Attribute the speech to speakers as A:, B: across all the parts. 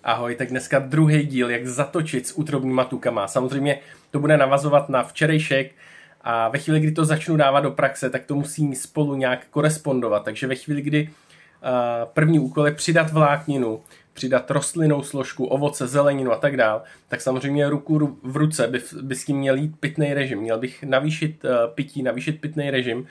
A: Ahoj, tak dneska druhý díl, jak zatočit s útrobníma tukama. Samozřejmě to bude navazovat na včerejšek a ve chvíli, kdy to začnu dávat do praxe, tak to musí spolu nějak korespondovat. Takže ve chvíli, kdy první úkol je přidat vlákninu, přidat rostlinnou složku, ovoce, zeleninu a tak dál, tak samozřejmě ruku v ruce by s tím měl jít pitný režim. Měl bych navýšit pití, navýšit pitný režim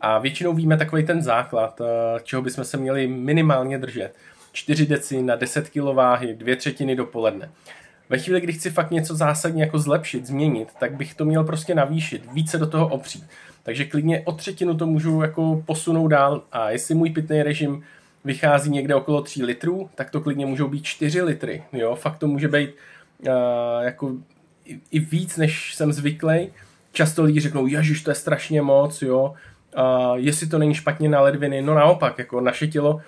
A: a většinou víme takový ten základ, čeho bychom se měli minimálně držet. 4 deci na 10 kg váhy, 2/3 dopoledne. Ve chvíli, kdy chci fakt něco zásadně jako zlepšit, změnit, tak bych to měl prostě navýšit, více do toho opřít. Takže klidně o 1/3 to můžu jako posunout dál a jestli můj pitný režim vychází někde okolo 3 litrů, tak to klidně můžou být 4 litry. Jo? Fakt to může být jako i víc, než jsem zvyklý. Často lidi řeknou, ježiš, to je strašně moc, jo? Jestli to není špatně na ledviny, no naopak, jako naše tělo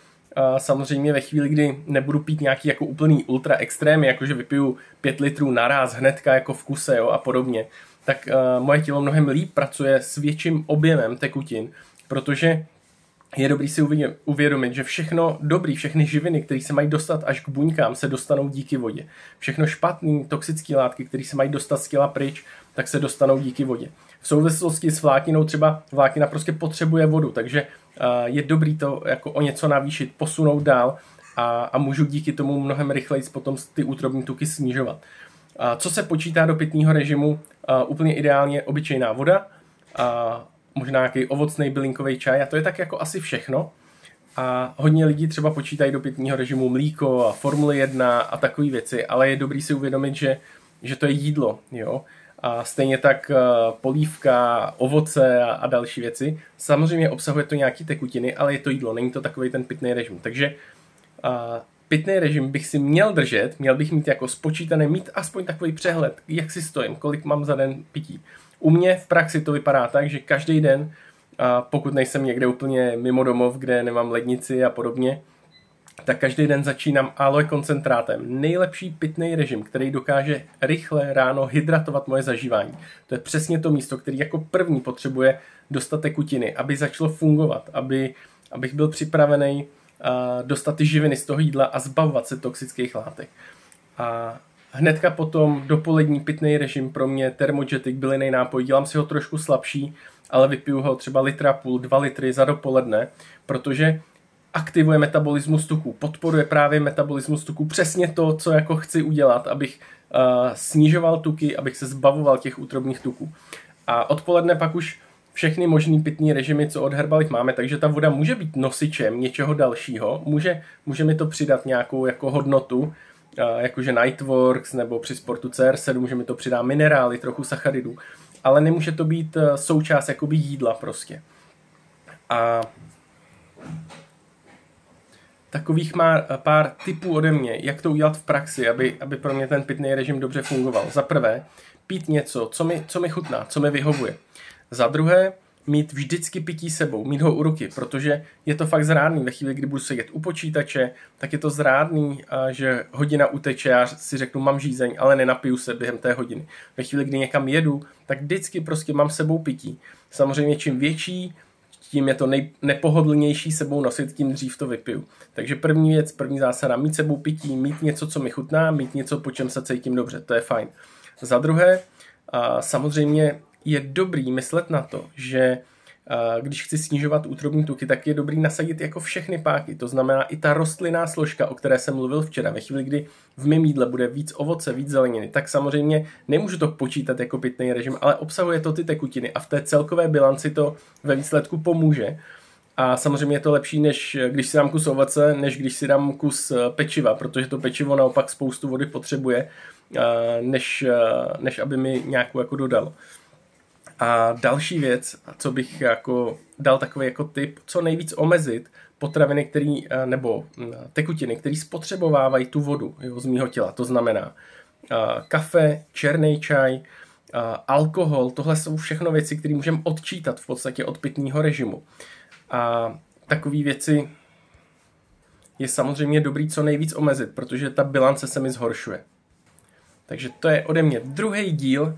A: samozřejmě ve chvíli, kdy nebudu pít nějaký jako úplný ultra extrémy, jakože vypiju 5 litrů naraz hnedka jako v kuse, jo, a podobně, tak moje tělo mnohem líp pracuje s větším objemem tekutin, protože je dobrý si uvědomit, že všechno dobrý, všechny živiny, které se mají dostat až k buňkám, se dostanou díky vodě. Všechno špatný, toxické látky, které se mají dostat z těla pryč, tak se dostanou díky vodě. V souvislosti s vlákninou třeba vláknina prostě potřebuje vodu, takže je dobrý to jako o něco navýšit, posunout dál a můžu díky tomu mnohem rychleji potom ty útrobní tuky snižovat. Co se počítá do pitného režimu? Úplně ideálně obyčejná voda, možná nějaký ovocný bylinkový čaj a to je tak jako asi všechno. A hodně lidí třeba počítají do pitného režimu mlíko a Formule 1 a takové věci, ale je dobrý si uvědomit, že to je jídlo, jo. A stejně tak polívka, ovoce a další věci. Samozřejmě obsahuje to nějaké tekutiny, ale je to jídlo, není to takový ten pitný režim. Takže pitný režim bych si měl držet, měl bych mít jako spočítané, mít aspoň takový přehled, jak si stojím, kolik mám za den pití. U mě v praxi to vypadá tak, že každý den, pokud nejsem někde úplně mimo domov, kde nemám lednici a podobně, tak každý den začínám aloe koncentrátem. Nejlepší pitný režim, který dokáže rychle ráno hydratovat moje zažívání. To je přesně to místo, který jako první potřebuje dostat tekutiny, aby začalo fungovat, abych byl připravený dostat ty živiny z toho jídla a zbavovat se toxických látek. A hnedka potom dopolední pitný režim pro mě Thermogetic bylinný nápoj. Dělám si ho trošku slabší, ale vypiju ho třeba 1,5 litru, 2 litry za dopoledne, protože aktivuje metabolismus tuků, podporuje právě metabolismus tuků, přesně to, co jako chci udělat, abych snižoval tuky, abych se zbavoval těch útrobních tuků. A odpoledne pak už všechny možný pitný režimy, co od Herbalife máme, takže ta voda může být nosičem něčeho dalšího, může mi to přidat nějakou jako hodnotu, jakože Nightworks nebo při sportu CR7, že mi to přidá minerály, trochu sacharidů, ale nemůže to být součást jakoby jídla prostě. A takových má pár tipů ode mě, jak to udělat v praxi, aby pro mě ten pitný režim dobře fungoval. Za prvé, pít něco, co mi chutná, co mi vyhovuje. Za druhé, mít vždycky pití sebou, mít ho u ruky, protože je to fakt zrádný. Ve chvíli, kdy budu sedět u počítače, tak je to zrádný, že hodina uteče, já si řeknu, mám žízeň, ale nenapiju se během té hodiny. Ve chvíli, kdy někam jedu, tak vždycky prostě mám sebou pití. Samozřejmě čím větší, tím je to nepohodlnější sebou nosit, tím dřív to vypiju. Takže první věc, první zásada, mít sebou pití, mít něco, co mi chutná, mít něco, po čem se cítím dobře, to je fajn. Za druhé, samozřejmě je dobrý myslet na to, že když chci snižovat útrobní tuky, tak je dobrý nasadit jako všechny páky. To znamená i ta rostlinná složka, o které jsem mluvil včera. Ve chvíli, kdy v mém jídle bude víc ovoce, víc zeleniny, tak samozřejmě nemůžu to počítat jako pitný režim, ale obsahuje to ty tekutiny a v té celkové bilanci to ve výsledku pomůže. A samozřejmě je to lepší, než když si dám kus ovoce, než když si dám kus pečiva, protože to pečivo naopak spoustu vody potřebuje, než aby mi nějakou jako dodalo. A další věc, co bych jako dal takový jako tip, co nejvíc omezit potraviny, nebo tekutiny, které spotřebovávají tu vodu, jo, z mýho těla. To znamená kafe, černý čaj, alkohol, tohle jsou všechno věci, které můžeme odčítat v podstatě od pitného režimu. A takové věci je samozřejmě dobrý co nejvíc omezit, protože ta bilance se mi zhoršuje. Takže to je ode mě druhý díl,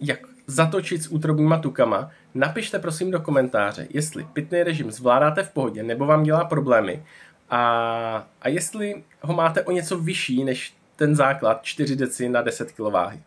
A: jak zatočit s útrobníma tukama. Napište prosím do komentáře, jestli pitný režim zvládáte v pohodě nebo vám dělá problémy A jestli ho máte o něco vyšší než ten základ 4 deci na 10 kg váhy.